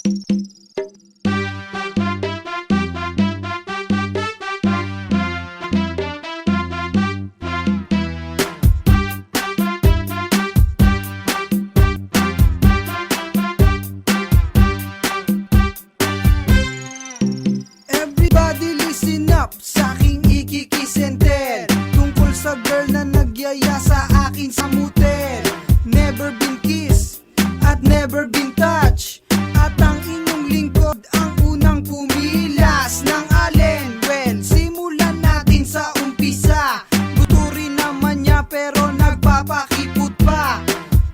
Everybody listen up sa aking ikikisentel tungkol sa girl na nagyaya sa akin sa motel. Never been kiss at never been touch, at ang inyong lingkod ang unang pumilas ng allen. Well, simulan natin sa umpisa. Guturin naman niya pero nagpapakipot pa.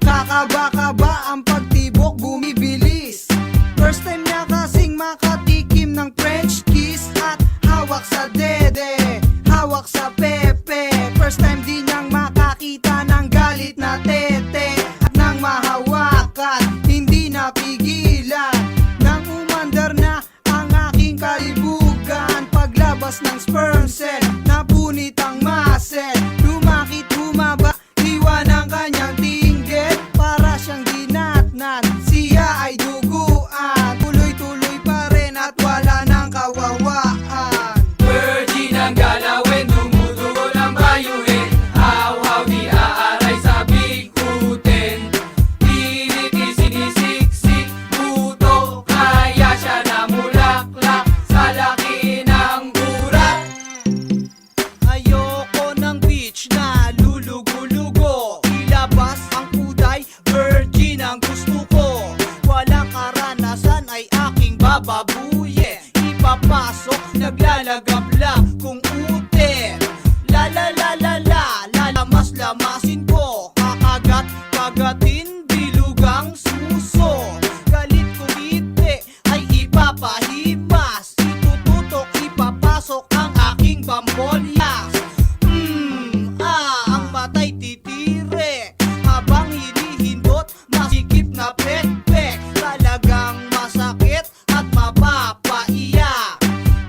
Kakaba-kaba ang pagtibok, bumibilis. First time niya kasing makatikim ng French kiss at hawak sa dede, hawak sa pepe. First time din niyang makakita ng galit na tete, at nang mahawakan, hindi napigilan. Nang umandar na ang aking kalibugan, paglabas ng sperm cell, napunit ang muscle. Lumakit, humaba, iwan ang kanyang tinggit, para siyang dinatnan, siya ay duguan. Tuloy-tuloy pa rin at wala nang kawawaan. Virgin ang galawin, dumudugo ng bayuhin. Haw-haw di aaray sa bigutin. Pilit isinisiksik, buto, kaya siya namulaklak sa laki ng burat. Ayoko ng beach na lulugo-lugo, ilabas ang kuday, virgin ang gusto ko. Walang karanasan ay aking bababuyin, ipapasok, naglalagab lang kung ute. La la la la la, lalamas-lamasin ko, kakagat, kagatin, bilugang suso. Galit kumite ay ipapahimas, itututok, ipapasok ang aking bambolyas. Ang matay titire, habang hinihindot, masikip na pekpek. Talagang masakit at mapapaiyak.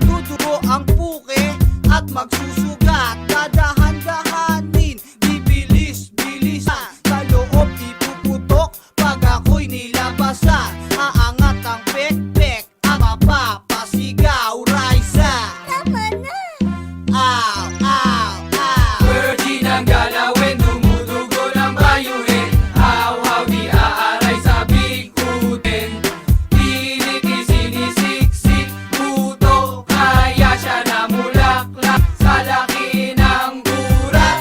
Tutugo ang puke at magsusugat. Dadahan-dahanin, bibilis-bilisan, sa loob ipuputok pag ako'y nilabasan. Aangat ang pekpek at mapapasigaw. Raisa, ow, ow, ow. Virgin ang galawin, dumudugo ng bayuhin. Haw-haw di aaray sa bigutin. Pilit isinisiksik, buto, kaya siya namulaklak sa laki ng burat.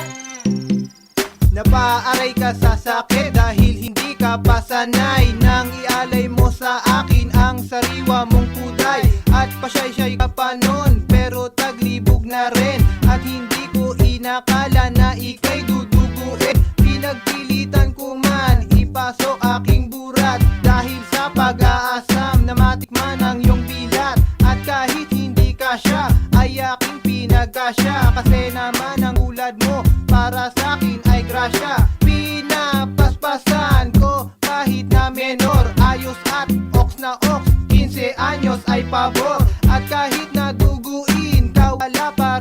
Napaaray ka sa sakit dahil hindi ka pa sanay, nang ialay mo sa akin ang sariwa mong kuday. At pasyay-syay ka pa nun, pero taglibog na rin. At hindi ko inakala na ika'y duduguin. Pinagpilitan ko man ipasok aking burat, dahil sa pag-aasam na matikman ang iyong bilat. At kahit hindi kasya ay aking pinagkasya, kasi naman ang ulad mo para sa akin ay grasya. Pinapaspasan ko kahit na menor, ayos at ox na ox, 15 anyos ay pabor. At kahit na duguin ka, wala pa